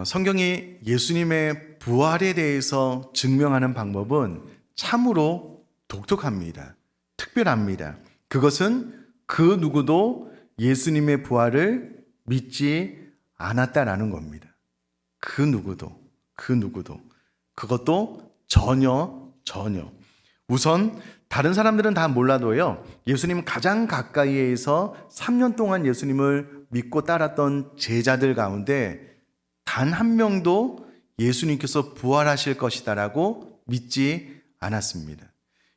성경이 예수님의 부활에 대해서 증명하는 방법은 참으로 독특합니다. 특별합니다. 그것은 그 누구도 예수님의 부활을 믿지 않았다라는 겁니다. 그 누구도. 그것도 전혀. 우선 다른 사람들은 다 몰라도요, 예수님 가장 가까이에서 3년 동안 예수님을 믿고 따랐던 제자들 가운데 단 한 명도 예수님께서 부활하실 것이다라고 믿지 않았습니다.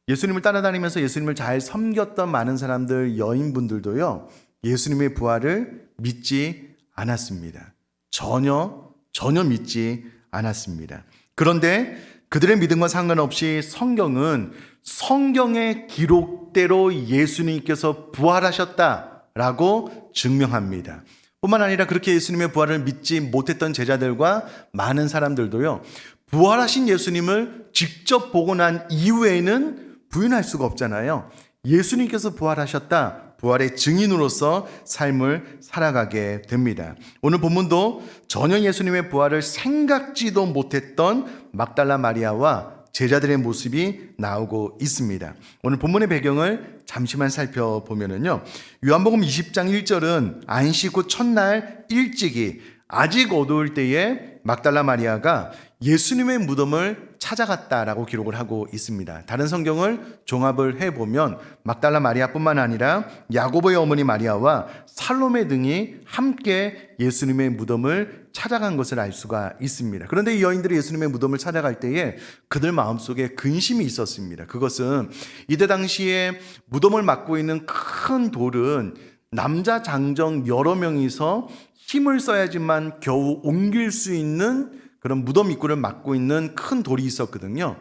예수님을 따라다니면서 예수님을 잘 섬겼던 많은 사람들, 여인분들도요, 예수님의 부활을 믿지 않았습니다. 전혀 믿지 않았습니다. 그런데 그들의 믿음과 상관없이 성경은 성경의 기록대로 예수님께서 부활하셨다라고 증명합니다. 뿐만 아니라 그렇게 예수님의 부활을 믿지 못했던 제자들과 많은 사람들도요, 부활하신 예수님을 직접 보고 난 이후에는 부인할 수가 없잖아요. 예수님께서 부활하셨다, 부활의 증인으로서 삶을 살아가게 됩니다. 오늘 본문도 전혀 예수님의 부활을 생각지도 못했던 막달라 마리아와 제자들의 모습이 나오고 있습니다. 오늘 본문의 배경을 잠시만 살펴보면요, 요한복음 20장 1절은 안식 후 첫날 일찍이 아직 어두울 때에 막달라 마리아가 예수님의 무덤을 찾아갔다라고 기록을 하고 있습니다. 다른 성경을 종합을 해보면 막달라 마리아뿐만 아니라 야고보의 어머니 마리아와 살로메 등이 함께 예수님의 무덤을 찾아간 것을 알 수가 있습니다. 그런데 이 여인들이 예수님의 무덤을 찾아갈 때에 그들 마음속에 근심이 있었습니다. 그것은 이때 당시에 무덤을 막고 있는 큰 돌은 남자 장정 여러 명이서 힘을 써야지만 겨우 옮길 수 있는 그런 무덤 입구를 막고 있는 큰 돌이 있었거든요.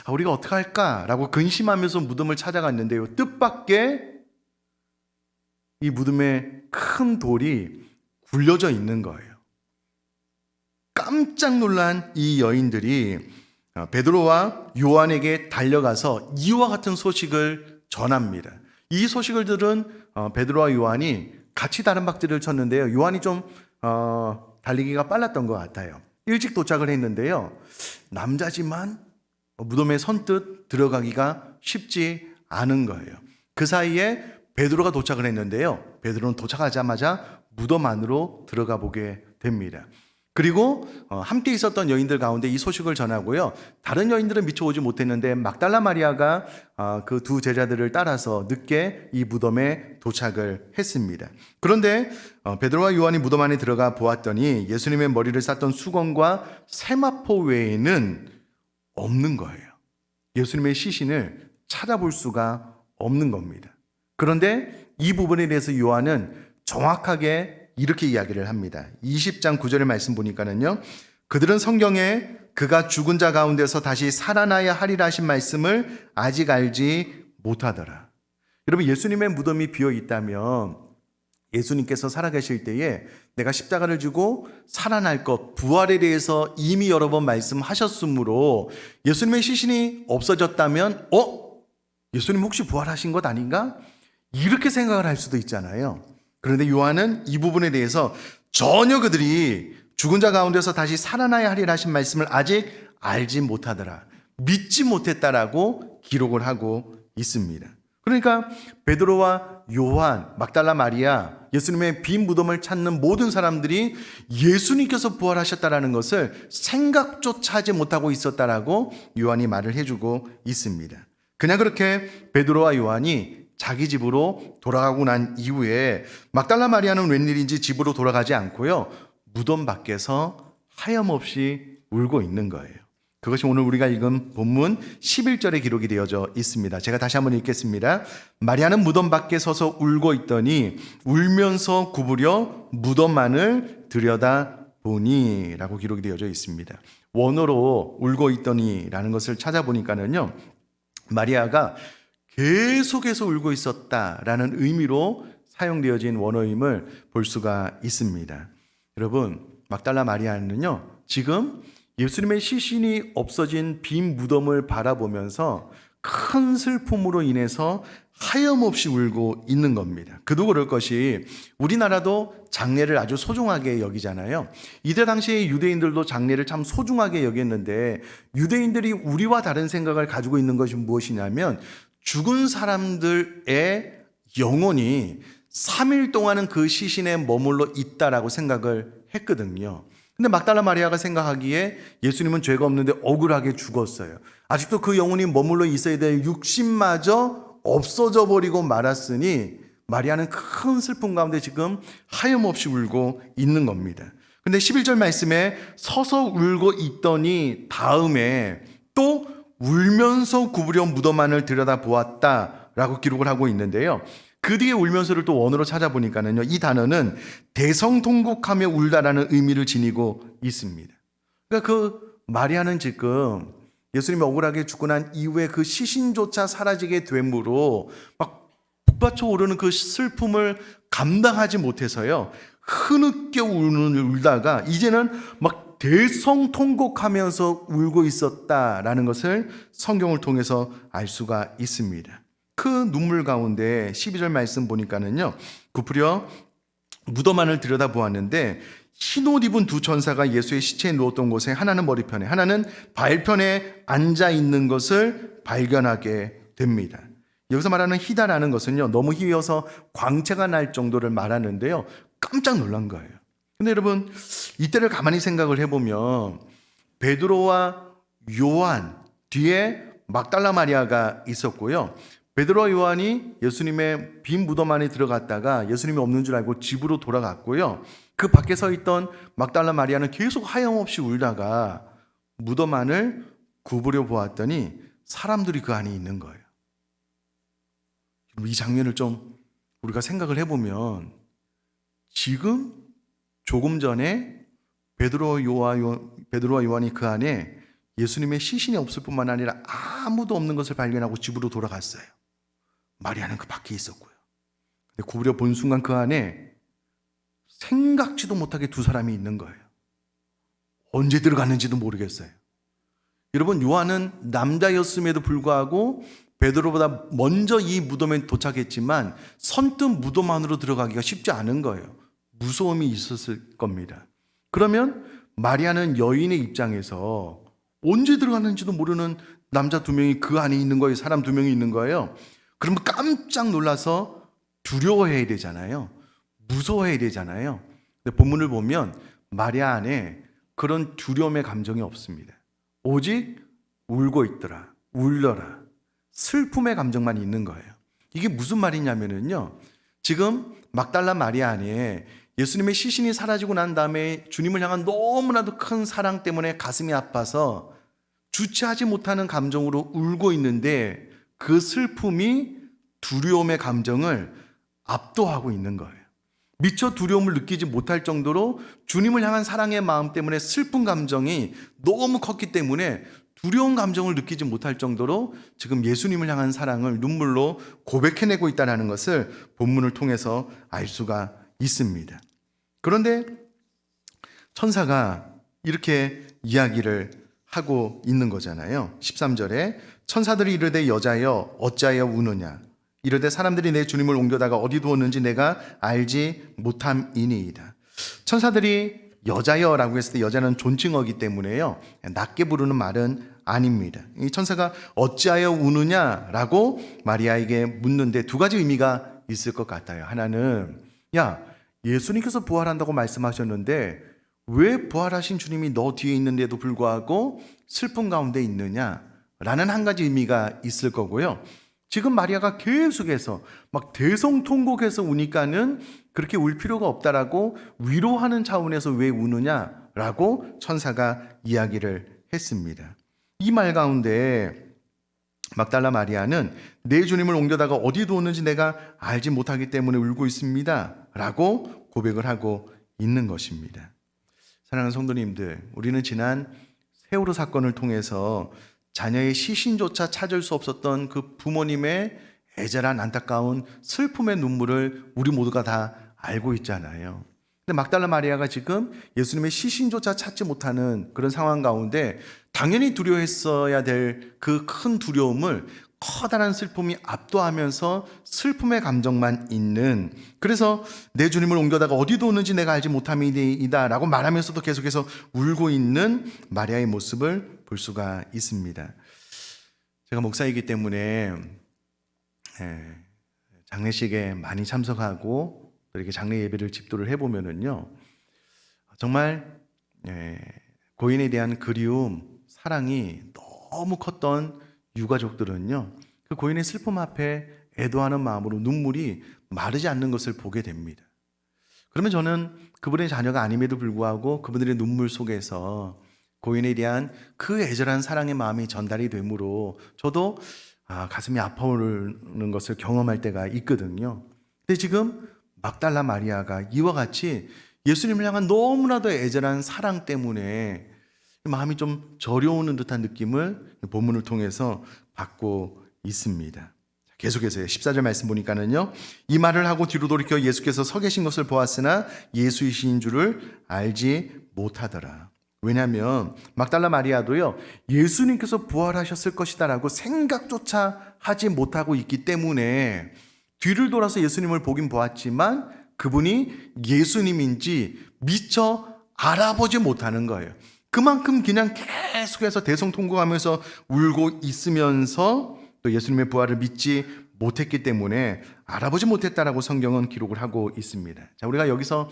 우리가 어떻게 할까라고 근심하면서 무덤을 찾아갔는데요, 뜻밖의 이 무덤에 큰 돌이 굴려져 있는 거예요. 깜짝 놀란 이 여인들이 베드로와 요한에게 달려가서 이와 같은 소식을 전합니다. 이 소식을 들은 베드로와 요한이 같이 다른 박질을 쳤는데요, 요한이 좀 달리기가 빨랐던 것 같아요. 일찍 도착을 했는데요, 남자지만 무덤에 선뜻 들어가기가 쉽지 않은 거예요. 그 사이에 베드로가 도착을 했는데요, 베드로는 도착하자마자 무덤 안으로 들어가 보게 됩니다. 그리고 함께 있었던 여인들 가운데 이 소식을 전하고요, 다른 여인들은 미처 오지 못했는데 막달라 마리아가 그 두 제자들을 따라서 늦게 이 무덤에 도착을 했습니다. 그런데 베드로와 요한이 무덤 안에 들어가 보았더니 예수님의 머리를 쌌던 수건과 세마포 외에는 없는 거예요. 예수님의 시신을 찾아볼 수가 없는 겁니다. 그런데 이 부분에 대해서 요한은 정확하게 이렇게 이야기를 합니다. 20장 9절의 말씀 보니까는요, 그들은 성경에 그가 죽은 자 가운데서 다시 살아나야 하리라 하신 말씀을 아직 알지 못하더라. 여러분, 예수님의 무덤이 비어 있다면 예수님께서 살아계실 때에 내가 십자가를 지고 살아날 것, 부활에 대해서 이미 여러 번 말씀하셨으므로 예수님의 시신이 없어졌다면 예수님 혹시 부활하신 것 아닌가? 이렇게 생각을 할 수도 있잖아요. 그런데 요한은 이 부분에 대해서 전혀 그들이 죽은 자 가운데서 다시 살아나야 하리라 하신 말씀을 아직 알지 못하더라, 믿지 못했다라고 기록을 하고 있습니다. 그러니까 베드로와 요한, 막달라 마리아, 예수님의 빈 무덤을 찾는 모든 사람들이 예수님께서 부활하셨다라는 것을 생각조차 하지 못하고 있었다라고 요한이 말을 해주고 있습니다. 그냥 그렇게 베드로와 요한이 자기 집으로 돌아가고 난 이후에 막달라 마리아는 웬일인지 집으로 돌아가지 않고요, 무덤 밖에서 하염없이 울고 있는 거예요. 그것이 오늘 우리가 읽은 본문 11절에 기록이 되어져 있습니다. 제가 다시 한번 읽겠습니다. 마리아는 무덤 밖에 서서 울고 있더니 울면서 구부려 무덤 안을 들여다보니 라고 기록이 되어져 있습니다. 원어로 울고 있더니 라는 것을 찾아보니까는요, 마리아가 계속해서 울고 있었다라는 의미로 사용되어진 원어임을 볼 수가 있습니다. 여러분, 막달라 마리아는요, 지금 예수님의 시신이 없어진 빈 무덤을 바라보면서 큰 슬픔으로 인해서 하염없이 울고 있는 겁니다. 그도 그럴 것이 우리나라도 장례를 아주 소중하게 여기잖아요. 이때 당시에 유대인들도 장례를 참 소중하게 여겼는데 유대인들이 우리와 다른 생각을 가지고 있는 것이 무엇이냐면 죽은 사람들의 영혼이 3일 동안은 그 시신에 머물러 있다라고 생각을 했거든요. 근데 막달라 마리아가 생각하기에 예수님은 죄가 없는데 억울하게 죽었어요. 아직도 그 영혼이 머물러 있어야 될 육신마저 없어져 버리고 말았으니 마리아는 큰 슬픔 가운데 지금 하염없이 울고 있는 겁니다. 근데 11절 말씀에 서서 울고 있더니 다음에 또 울면서 구부려 무덤 안을 들여다보았다라고 기록을 하고 있는데요. 그 뒤에 울면서를 또 원어로 찾아보니까는요, 이 단어는 대성통곡하며 울다라는 의미를 지니고 있습니다. 그러니까 그 마리아는 지금 예수님이 억울하게 죽고 난 이후에 그 시신조차 사라지게 됨으로 막 북받쳐 오르는 그 슬픔을 감당하지 못해서요, 흐느껴 울다가 이제는 막 대성통곡하면서 울고 있었다라는 것을 성경을 통해서 알 수가 있습니다. 그 눈물 가운데 12절 말씀 보니까는요, 구부려 무덤 안을 들여다보았는데 흰 옷 입은 두 천사가 예수의 시체에 누웠던 곳에 하나는 머리편에 하나는 발편에 앉아 있는 것을 발견하게 됩니다. 여기서 말하는 희다라는 것은요, 너무 희어서 광채가 날 정도를 말하는데요, 깜짝 놀란 거예요. 근데 여러분, 이때를 가만히 생각을 해보면 베드로와 요한 뒤에 막달라 마리아가 있었고요, 베드로와 요한이 예수님의 빈 무덤 안에 들어갔다가 예수님이 없는 줄 알고 집으로 돌아갔고요, 그 밖에 서 있던 막달라 마리아는 계속 하염없이 울다가 무덤 안을 구부려 보았더니 사람들이 그 안에 있는 거예요. 이 장면을 좀 우리가 생각을 해보면 지금 조금 전에 베드로와 요한이 그 안에 예수님의 시신이 없을 뿐만 아니라 아무도 없는 것을 발견하고 집으로 돌아갔어요. 마리아는 그 밖에 있었고요. 근데 구부려 본 순간 그 안에 생각지도 못하게 두 사람이 있는 거예요. 언제 들어갔는지도 모르겠어요. 여러분, 요한은 남자였음에도 불구하고 베드로보다 먼저 이 무덤에 도착했지만 선뜻 무덤 안으로 들어가기가 쉽지 않은 거예요. 무서움이 있었을 겁니다. 그러면 마리아는 여인의 입장에서 언제 들어갔는지도 모르는 남자 두 명이 그 안에 있는 거예요. 사람 두 명이 있는 거예요. 그러면 깜짝 놀라서 두려워해야 되잖아요. 무서워해야 되잖아요. 근데 본문을 보면 마리아 안에 그런 두려움의 감정이 없습니다. 오직 울고 있더라, 울더라, 슬픔의 감정만 있는 거예요. 이게 무슨 말이냐면요, 지금 막달라 마리아 안에 예수님의 시신이 사라지고 난 다음에 주님을 향한 너무나도 큰 사랑 때문에 가슴이 아파서 주체하지 못하는 감정으로 울고 있는데 그 슬픔이 두려움의 감정을 압도하고 있는 거예요. 미처 두려움을 느끼지 못할 정도로 주님을 향한 사랑의 마음 때문에 슬픈 감정이 너무 컸기 때문에 두려운 감정을 느끼지 못할 정도로 지금 예수님을 향한 사랑을 눈물로 고백해내고 있다는 것을 본문을 통해서 알 수가 있습니다. 그런데 천사가 이렇게 이야기를 하고 있는 거잖아요. 13절에 천사들이 이르되 여자여 어찌하여 우느냐, 이르되 사람들이 내 주님을 옮겨다가 어디 두었는지 내가 알지 못함이니이다. 천사들이 여자여라고 했을 때 여자는 존칭어기 때문에요, 낮게 부르는 말은 아닙니다. 이 천사가 어찌하여 우느냐라고 마리아에게 묻는데 두 가지 의미가 있을 것 같아요. 하나는, 야, 예수님께서 부활한다고 말씀하셨는데 왜 부활하신 주님이 너 뒤에 있는데도 불구하고 슬픔 가운데 있느냐라는 한 가지 의미가 있을 거고요. 지금 마리아가 계속해서 막 대성통곡해서 우니까는 그렇게 울 필요가 없다라고 위로하는 차원에서 왜 우느냐라고 천사가 이야기를 했습니다. 이 말 가운데 막달라 마리아는 내 주님을 옮겨다가 어디 두었는지 내가 알지 못하기 때문에 울고 있습니다 라고 고백을 하고 있는 것입니다. 사랑하는 성도님들, 우리는 지난 세월호 사건을 통해서 자녀의 시신조차 찾을 수 없었던 그 부모님의 애절한 안타까운 슬픔의 눈물을 우리 모두가 다 알고 있잖아요. 근데 막달라 마리아가 지금 예수님의 시신조차 찾지 못하는 그런 상황 가운데 당연히 두려워했어야 될 그 큰 두려움을 커다란 슬픔이 압도하면서 슬픔의 감정만 있는, 그래서 내 주님을 옮겨다가 어디 두었는지 내가 알지 못함이다 라고 말하면서도 계속해서 울고 있는 마리아의 모습을 볼 수가 있습니다. 제가 목사이기 때문에 장례식에 많이 참석하고 또 이렇게 장례 예배를 집도를 해보면은요, 정말 고인에 대한 그리움, 사랑이 너무 컸던 유가족들은요, 그 고인의 슬픔 앞에 애도하는 마음으로 눈물이 마르지 않는 것을 보게 됩니다. 그러면 저는 그분의 자녀가 아님에도 불구하고 그분들의 눈물 속에서 고인에 대한 그 애절한 사랑의 마음이 전달이 되므로 저도 가슴이 아파오르는 것을 경험할 때가 있거든요. 근데 지금 막달라 마리아가 이와 같이 예수님을 향한 너무나도 애절한 사랑 때문에 마음이 좀 저려오는 듯한 느낌을 본문을 통해서 받고 있습니다. 계속해서 14절 말씀 보니까는요, 이 말을 하고 뒤로 돌이켜 예수께서 서 계신 것을 보았으나 예수이신 줄을 알지 못하더라. 왜냐하면 막달라 마리아도요, 예수님께서 부활하셨을 것이다라고 생각조차 하지 못하고 있기 때문에 뒤를 돌아서 예수님을 보긴 보았지만 그분이 예수님인지 미처 알아보지 못하는 거예요. 그만큼 그냥 계속해서 대성통곡하면서 울고 있으면서 또 예수님의 부활을 믿지 못했기 때문에 알아보지 못했다라고 성경은 기록을 하고 있습니다. 자, 우리가 여기서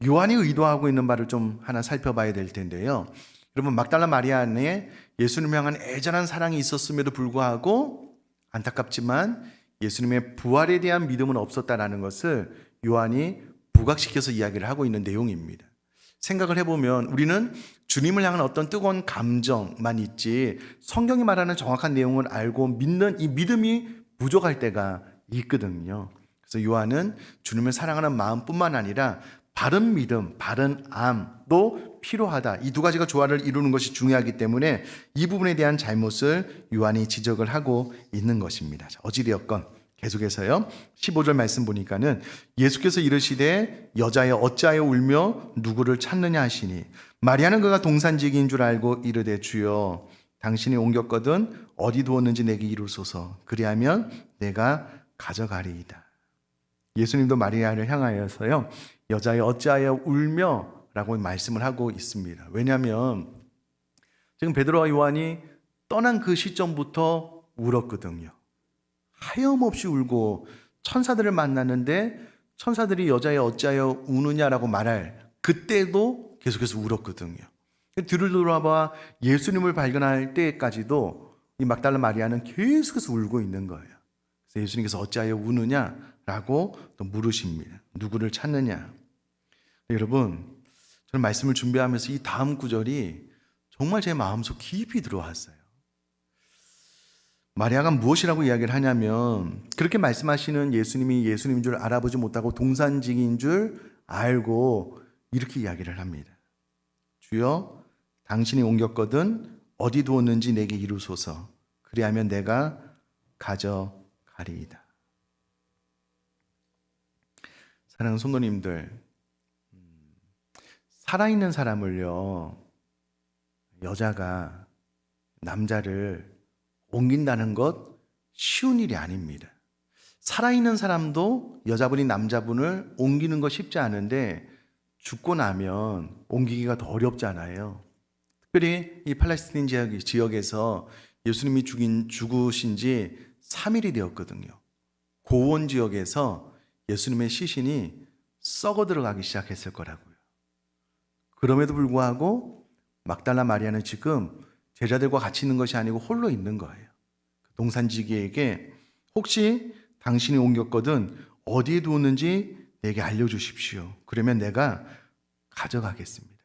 요한이 의도하고 있는 바를 좀 하나 살펴봐야 될 텐데요. 여러분, 막달라 마리아 안에 예수님을 향한 애절한 사랑이 있었음에도 불구하고 안타깝지만 예수님의 부활에 대한 믿음은 없었다라는 것을 요한이 부각시켜서 이야기를 하고 있는 내용입니다. 생각을 해보면 우리는 주님을 향한 어떤 뜨거운 감정만 있지 성경이 말하는 정확한 내용을 알고 믿는 이 믿음이 부족할 때가 있거든요. 그래서 요한은 주님을 사랑하는 마음뿐만 아니라 바른 믿음, 바른 암도 필요하다. 이 두 가지가 조화를 이루는 것이 중요하기 때문에 이 부분에 대한 잘못을 요한이 지적을 하고 있는 것입니다. 어찌되었건 계속해서요, 15절 말씀 보니까는 예수께서 이르시되 여자여 어찌하여 울며 누구를 찾느냐 하시니 마리아는 그가 동산지기인 줄 알고 이르되 주여 당신이 옮겼거든 어디 두었는지 내게 이루소서 그리하면 내가 가져가리이다. 예수님도 마리아를 향하여서요, 여자여 어찌하여 울며 라고 말씀을 하고 있습니다. 왜냐하면 지금 베드로와 요한이 떠난 그 시점부터 울었거든요. 하염없이 울고 천사들을 만났는데 천사들이 여자여 어찌하여 우느냐라고 말할 그때도 계속해서 울었거든요. 뒤를 돌아봐 예수님을 발견할 때까지도 이 막달라 마리아는 계속해서 울고 있는 거예요. 그래서 예수님께서 어찌하여 우느냐라고 또 물으십니다. 누구를 찾느냐? 여러분, 저는 말씀을 준비하면서 이 다음 구절이 정말 제 마음속 깊이 들어왔어요. 마리아가 무엇이라고 이야기를 하냐면 그렇게 말씀하시는 예수님이 예수님인 줄 알아보지 못하고 동산직인 줄 알고 이렇게 이야기를 합니다. 주여 당신이 옮겼거든 어디 두었는지 내게 이루소서 그리하면 내가 가져가리이다. 사랑하는 성도님들, 살아있는 사람을요, 여자가 남자를 옮긴다는 것 쉬운 일이 아닙니다. 살아있는 사람도 여자분이 남자분을 옮기는 거 쉽지 않은데 죽고 나면 옮기기가 더 어렵잖아요. 특별히 이 팔레스타인 지역에서 예수님이 죽으신 지 3일이 되었거든요. 고원 지역에서 예수님의 시신이 썩어 들어가기 시작했을 거라고요. 그럼에도 불구하고 막달라 마리아는 지금 제자들과 같이 있는 것이 아니고 홀로 있는 거예요. 동산지기에게 혹시 당신이 옮겼거든 어디에 두었는지 내게 알려주십시오. 그러면 내가 가져가겠습니다.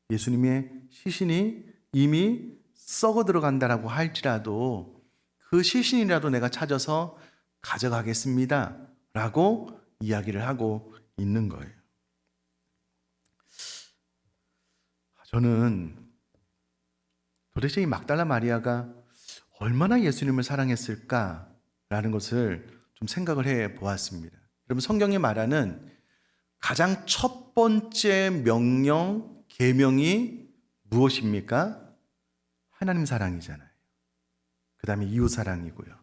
예수님의 시신이 이미 썩어 들어간다라고 할지라도 그 시신이라도 내가 찾아서 가져가겠습니다. 라고 이야기를 하고 있는 거예요. 저는 도대체 이 막달라 마리아가 얼마나 예수님을 사랑했을까라는 것을 좀 생각을 해 보았습니다. 여러분, 성경이 말하는 가장 첫 번째 명령, 계명이 무엇입니까? 하나님 사랑이잖아요. 그 다음에 이웃 사랑이고요.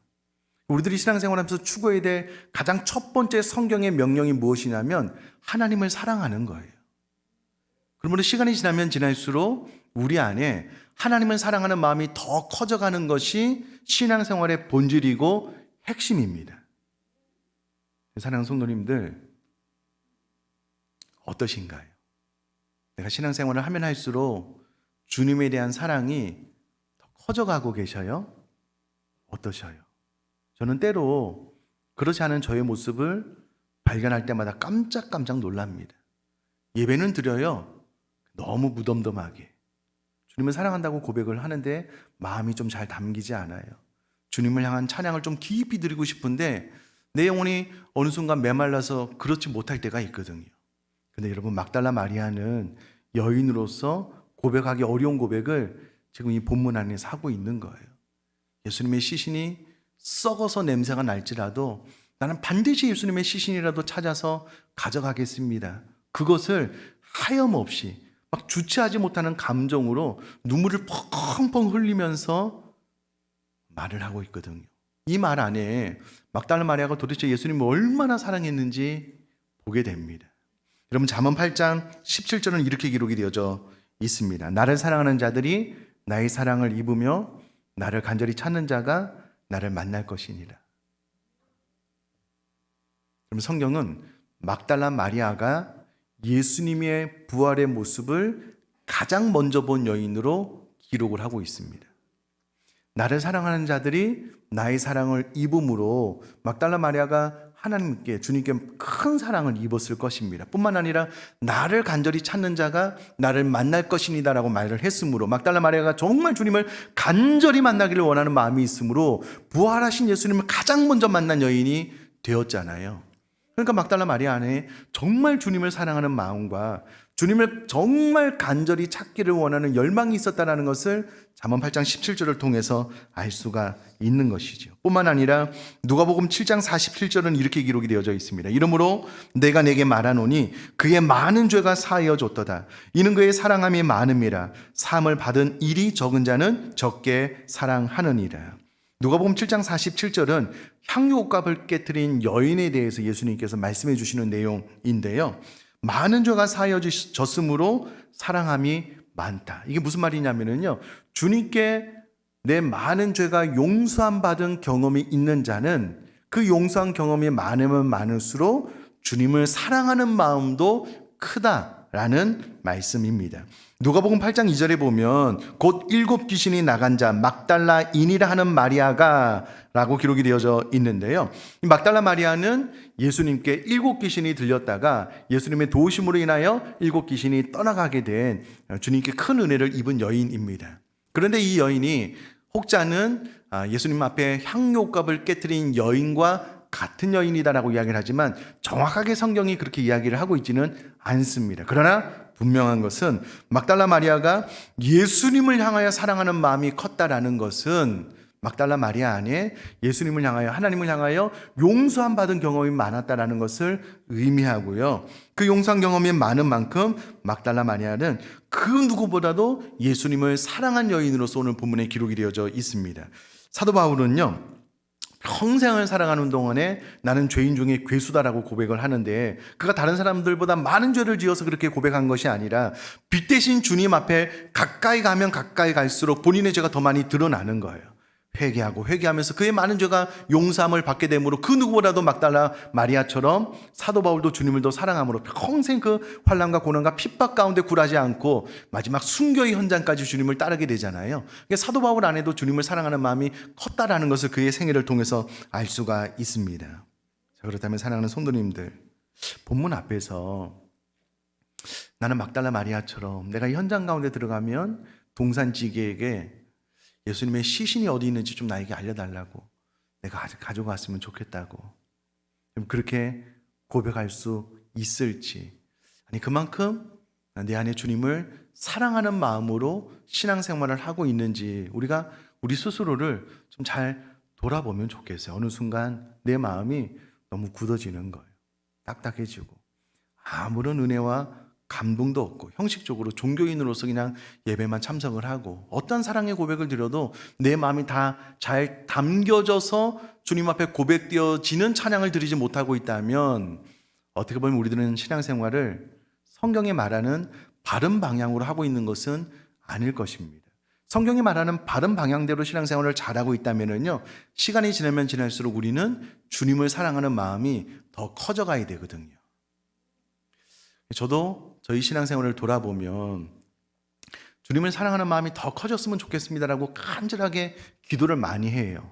우리들이 신앙생활하면서 추구해야 될 가장 첫 번째 성경의 명령이 무엇이냐면 하나님을 사랑하는 거예요. 그러므로 시간이 지나면 지날수록 우리 안에 하나님을 사랑하는 마음이 더 커져가는 것이 신앙생활의 본질이고 핵심입니다. 사랑하는 성도님들, 어떠신가요? 내가 신앙생활을 하면 할수록 주님에 대한 사랑이 더 커져가고 계셔요? 어떠셔요? 저는 때로 그렇지 않은 저의 모습을 발견할 때마다 깜짝깜짝 놀랍니다. 예배는 드려요. 너무 무덤덤하게. 주님을 사랑한다고 고백을 하는데 마음이 좀 잘 담기지 않아요. 주님을 향한 찬양을 좀 깊이 드리고 싶은데 내 영혼이 어느 순간 메말라서 그렇지 못할 때가 있거든요. 근데 여러분, 막달라 마리아는 여인으로서 고백하기 어려운 고백을 지금 이 본문 안에서 하고 있는 거예요. 예수님의 시신이 썩어서 냄새가 날지라도 나는 반드시 예수님의 시신이라도 찾아서 가져가겠습니다. 그것을 하염없이 막 주체하지 못하는 감정으로 눈물을 펑펑 흘리면서 말을 하고 있거든요. 이 말 안에 막달라 마리아가 도대체 예수님을 얼마나 사랑했는지 보게 됩니다. 여러분, 잠언 8장 17절은 이렇게 기록이 되어져 있습니다. 나를 사랑하는 자들이 나의 사랑을 입으며 나를 간절히 찾는 자가 나를 만날 것이니라. 그럼 성경은 막달라 마리아가 예수님의 부활의 모습을 가장 먼저 본 여인으로 기록을 하고 있습니다. 나를 사랑하는 자들이 나의 사랑을 입음으로 막달라 마리아가 하나님께, 주님께 큰 사랑을 입었을 것입니다. 뿐만 아니라 나를 간절히 찾는 자가 나를 만날 것이니다 라고 말을 했으므로 막달라 마리아가 정말 주님을 간절히 만나기를 원하는 마음이 있으므로 부활하신 예수님을 가장 먼저 만난 여인이 되었잖아요. 그러니까 막달라 마리아 안에 정말 주님을 사랑하는 마음과 주님을 정말 간절히 찾기를 원하는 열망이 있었다는 것을 잠언 8장 17절을 통해서 알 수가 있는 것이죠. 뿐만 아니라 누가복음 7장 47절은 이렇게 기록이 되어져 있습니다. 이러므로 내가 내게 말하노니 그의 많은 죄가 사하여졌도다. 이는 그의 사랑함이 많음이라. 사함을 받은 일이 적은 자는 적게 사랑하느니라. 누가복음 7장 47절은 향유옥값을 깨뜨린 여인에 대해서 예수님께서 말씀해 주시는 내용인데요. 많은 죄가 사하여졌으므로 사랑함이 많다. 이게 무슨 말이냐면요, 주님께 내 많은 죄가 용서함 받은 경험이 있는 자는 그 용서한 경험이 많으면 많을수록 주님을 사랑하는 마음도 크다라는 말씀입니다. 누가복음 8장 2절에 보면 곧 7 귀신이 나간 자 막달라인이라 하는 마리아가 라고 기록이 되어져 있는데요. 이 막달라 마리아는 예수님께 7 귀신이 들렸다가 예수님의 도우심으로 인하여 7 귀신이 떠나가게 된 주님께 큰 은혜를 입은 여인입니다. 그런데 이 여인이 혹자는 예수님 앞에 향유옥값을 깨뜨린 여인과 같은 여인이다라고 이야기를 하지만 정확하게 성경이 그렇게 이야기를 하고 있지는 않습니다. 그러나 분명한 것은 막달라 마리아가 예수님을 향하여 사랑하는 마음이 컸다라는 것은 막달라 마리아 안에 예수님을 향하여, 하나님을 향하여 용서함 받은 경험이 많았다라는 것을 의미하고요. 그 용서한 경험이 많은 만큼 막달라 마리아는 그 누구보다도 예수님을 사랑한 여인으로서 오늘 본문에 기록이 되어져 있습니다. 사도 바울은요, 평생을 살아가는 동안에 나는 죄인 중에 괴수다라고 고백을 하는데 그가 다른 사람들보다 많은 죄를 지어서 그렇게 고백한 것이 아니라 빛 대신 주님 앞에 가까이 가면 가까이 갈수록 본인의 죄가 더 많이 드러나는 거예요. 회개하면서 그의 많은 죄가 용서함을 받게 되므로 그 누구보다도 막달라 마리아처럼 사도 바울도 주님을 더 사랑함으로 평생 그 환난과 고난과 핍박 가운데 굴하지 않고 마지막 순교의 현장까지 주님을 따르게 되잖아요. 사도 바울 안에도 주님을 사랑하는 마음이 컸다라는 것을 그의 생애를 통해서 알 수가 있습니다. 자, 그렇다면 사랑하는 성도님들, 본문 앞에서 나는 막달라 마리아처럼 내가 이 현장 가운데 들어가면 동산지기에게 예수님의 시신이 어디 있는지 좀 나에게 알려달라고, 내가 가져갔으면 좋겠다고 그렇게 고백할 수 있을지, 아니 그만큼 내 안에 주님을 사랑하는 마음으로 신앙생활을 하고 있는지 우리가 우리 스스로를 좀 잘 돌아보면 좋겠어요. 어느 순간 내 마음이 너무 굳어지는 거예요. 딱딱해지고 아무런 은혜와 감동도 없고 형식적으로 종교인으로서 그냥 예배만 참석을 하고 어떤 사랑의 고백을 드려도 내 마음이 다 잘 담겨져서 주님 앞에 고백되어지는 찬양을 드리지 못하고 있다면 어떻게 보면 우리들은 신앙생활을 성경이 말하는 바른 방향으로 하고 있는 것은 아닐 것입니다. 성경이 말하는 바른 방향대로 신앙생활을 잘하고 있다면요, 시간이 지나면 지날수록 우리는 주님을 사랑하는 마음이 더 커져가야 되거든요. 저도 저희 신앙생활을 돌아보면 주님을 사랑하는 마음이 더 커졌으면 좋겠습니다라고 간절하게 기도를 많이 해요.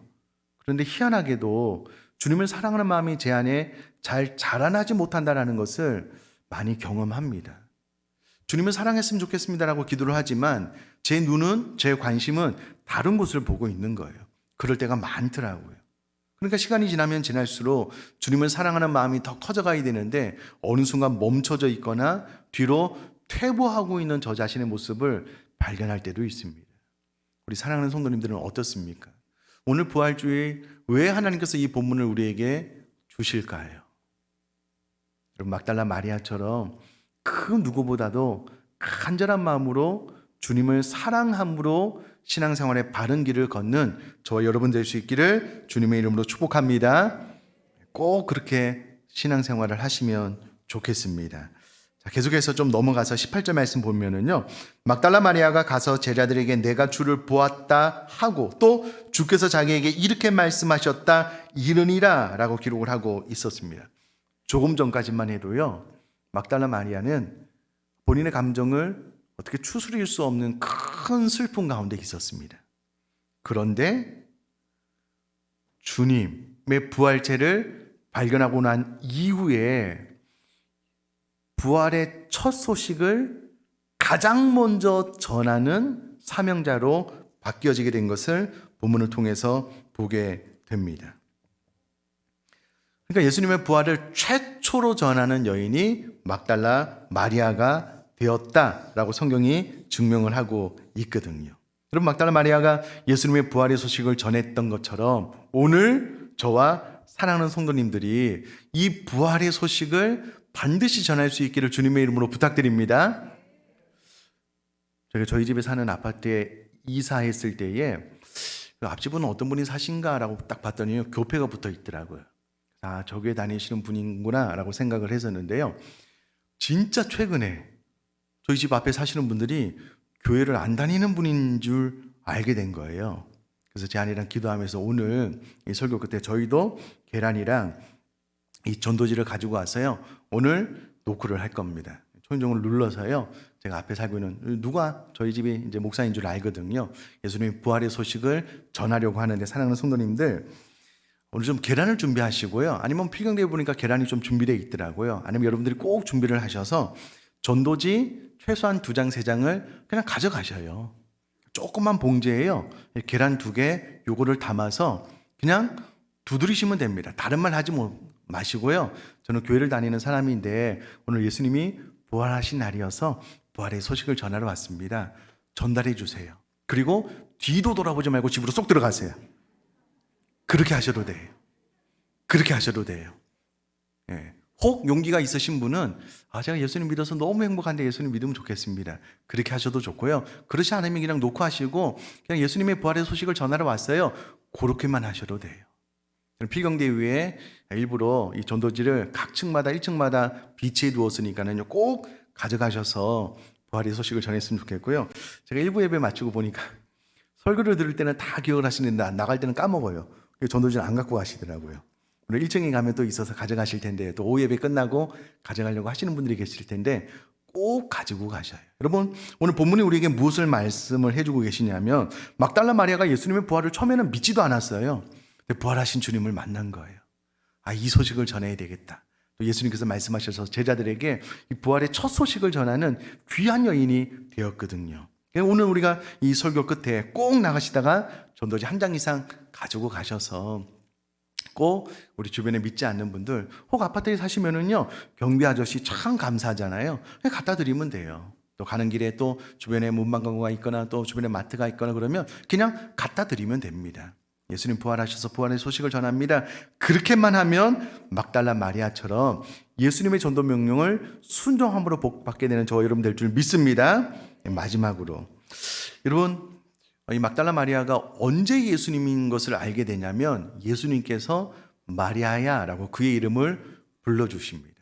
그런데 희한하게도 주님을 사랑하는 마음이 제 안에 잘 자라나지 못한다는 것을 많이 경험합니다. 주님을 사랑했으면 좋겠습니다라고 기도를 하지만 제 눈은, 제 관심은 다른 곳을 보고 있는 거예요. 그럴 때가 많더라고요. 그러니까 시간이 지나면 지날수록 주님을 사랑하는 마음이 더 커져가야 되는데 어느 순간 멈춰져 있거나 뒤로 퇴보하고 있는 저 자신의 모습을 발견할 때도 있습니다. 우리 사랑하는 성도님들은 어떻습니까? 오늘 부활주일 왜 하나님께서 이 본문을 우리에게 주실까요? 여러분, 막달라 마리아처럼 그 누구보다도 간절한 마음으로 주님을 사랑함으로 신앙생활의 바른 길을 걷는 저와 여러분 될 수 있기를 주님의 이름으로 축복합니다. 꼭 그렇게 신앙생활을 하시면 좋겠습니다. 자, 계속해서 좀 넘어가서 18절 말씀 보면은요, 막달라 마리아가 가서 제자들에게 내가 주를 보았다 하고 또 주께서 자기에게 이렇게 말씀하셨다 이르니라 라고 기록을 하고 있었습니다. 조금 전까지만 해도요, 막달라 마리아는 본인의 감정을 어떻게 추스릴 수 없는 큰 슬픔 가운데 있었습니다. 그런데 주님의 부활체를 발견하고 난 이후에 부활의 첫 소식을 가장 먼저 전하는 사명자로 바뀌어지게 된 것을 본문을 통해서 보게 됩니다. 그러니까 예수님의 부활을 최초로 전하는 여인이 막달라 마리아가 되었다라고 성경이 증명을 하고 있거든요. 여러분, 막달라 마리아가 예수님의 부활의 소식을 전했던 것처럼 오늘 저와 사랑하는 성도님들이 이 부활의 소식을 반드시 전할 수 있기를 주님의 이름으로 부탁드립니다. 제가 저희 집에 사는 아파트에 이사했을 때에 앞집은 어떤 분이 사신가라고 딱 봤더니 교패가 붙어 있더라고요. 아, 저기에 다니시는 분이구나 라고 생각을 했었는데요, 진짜 최근에 저희 집 앞에 사시는 분들이 교회를 안 다니는 분인 줄 알게 된 거예요. 그래서 제 아내랑 기도하면서 오늘 이 설교 끝에 저희도 계란이랑 이 전도지를 가지고 왔어요. 오늘 노크를 할 겁니다. 초인종을 눌러서요, 제가 앞에 살고 있는 누가 저희 집이 이제 목사인 줄 알거든요. 예수님의 부활의 소식을 전하려고 하는데, 사랑하는 성도님들, 오늘 좀 계란을 준비하시고요. 아니면 필경대에 보니까 계란이 좀 준비되어 있더라고요. 아니면 여러분들이 꼭 준비를 하셔서 전도지 최소한 2장, 3장을 그냥 가져가셔요. 조그만 봉지에요, 계란 2개 요거를 담아서 그냥 두드리시면 됩니다. 다른 말 하지 마시고요. 저는 교회를 다니는 사람인데 오늘 예수님이 부활하신 날이어서 부활의 소식을 전하러 왔습니다. 전달해 주세요. 그리고 뒤도 돌아보지 말고 집으로 쏙 들어가세요. 그렇게 하셔도 돼요. 그렇게 하셔도 돼요. 예. 혹 용기가 있으신 분은 제가 예수님 믿어서 너무 행복한데 예수님 믿으면 좋겠습니다. 그렇게 하셔도 좋고요. 그렇지 않으면 그냥 놓고 하시고 그냥 예수님의 부활의 소식을 전하러 왔어요. 그렇게만 하셔도 돼요. 필경대 위에 일부러 이 전도지를 각 층마다 1층마다 비치해 두었으니까는요, 꼭 가져가셔서 부활의 소식을 전했으면 좋겠고요. 제가 일부 예배 마치고 보니까 설교를 들을 때는 다 기억을 하시는데 나갈 때는 까먹어요. 전도지를 안 갖고 가시더라고요. 오늘 1층에 가면 또 있어서 가져가실 텐데, 또 오후 예배 끝나고 가져가려고 하시는 분들이 계실 텐데 꼭 가지고 가셔요. 여러분, 오늘 본문이 우리에게 무엇을 말씀을 해주고 계시냐면, 막달라 마리아가 예수님의 부활을 처음에는 믿지도 않았어요. 근데 부활하신 주님을 만난 거예요. 이 소식을 전해야 되겠다. 또 예수님께서 말씀하셔서 제자들에게 이 부활의 첫 소식을 전하는 귀한 여인이 되었거든요. 오늘 우리가 이 설교 끝에 꼭 나가시다가 전도지 1장 이상 가지고 가셔서 꼭 우리 주변에 믿지 않는 분들, 혹 아파트에 사시면은요, 경비 아저씨 참 감사하잖아요. 그냥 갖다 드리면 돼요. 또 가는 길에 또 주변에 문방구가 있거나 또 주변에 마트가 있거나 그러면 그냥 갖다 드리면 됩니다. 예수님 부활하셔서 부활의 소식을 전합니다. 그렇게만 하면 막달라 마리아처럼 예수님의 전도 명령을 순종함으로 복받게 되는 저와 여러분 될 줄 믿습니다. 마지막으로 여러분, 이 막달라 마리아가 언제 예수님인 것을 알게 되냐면 예수님께서 마리아야 라고 그의 이름을 불러주십니다.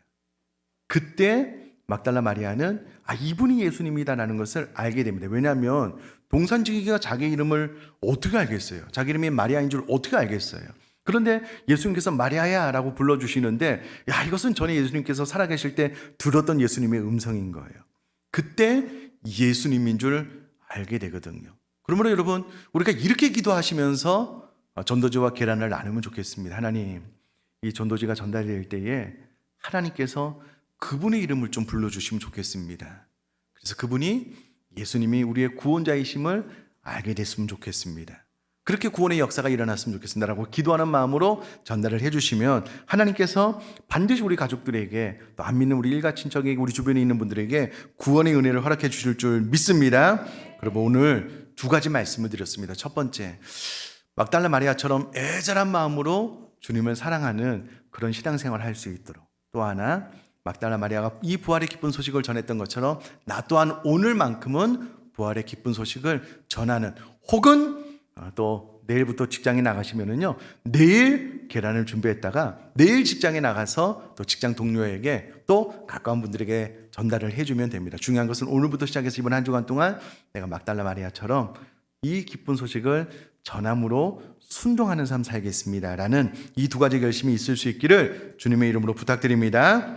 그때 막달라 마리아는 이분이 예수님이다라는 것을 알게 됩니다. 왜냐하면 동산지기가 자기 이름을 어떻게 알겠어요? 자기 이름이 마리아인 줄 어떻게 알겠어요? 그런데 예수님께서 마리아야 라고 불러주시는데 이것은 전에 예수님께서 살아계실 때 들었던 예수님의 음성인 거예요. 그때 예수님인 줄 알게 되거든요. 그러므로 여러분, 우리가 이렇게 기도하시면서 전도지와 계란을 나누면 좋겠습니다. 하나님, 이 전도지가 전달될 때에 하나님께서 그분의 이름을 좀 불러주시면 좋겠습니다. 그래서 그분이 예수님이 우리의 구원자이심을 알게 됐으면 좋겠습니다. 그렇게 구원의 역사가 일어났으면 좋겠습니다 라고 기도하는 마음으로 전달을 해주시면 하나님께서 반드시 우리 가족들에게, 또 안 믿는 우리 일가 친척에게, 우리 주변에 있는 분들에게 구원의 은혜를 허락해 주실 줄 믿습니다. 그리고 오늘 두 가지 말씀을 드렸습니다. 첫 번째, 막달라 마리아처럼 애절한 마음으로 주님을 사랑하는 그런 신앙생활을 할 수 있도록, 또 하나 막달라 마리아가 이 부활의 기쁜 소식을 전했던 것처럼 나 또한 오늘만큼은 부활의 기쁜 소식을 전하는, 혹은 또 내일부터 직장에 나가시면은요, 내일 계란을 준비했다가 내일 직장에 나가서 또 직장 동료에게 또 가까운 분들에게 전달을 해주면 됩니다. 중요한 것은 오늘부터 시작해서 이번 한 주간 동안 내가 막달라 마리아처럼 이 기쁜 소식을 전함으로 순종하는 삶 살겠습니다 라는 이 두 가지 결심이 있을 수 있기를 주님의 이름으로 부탁드립니다.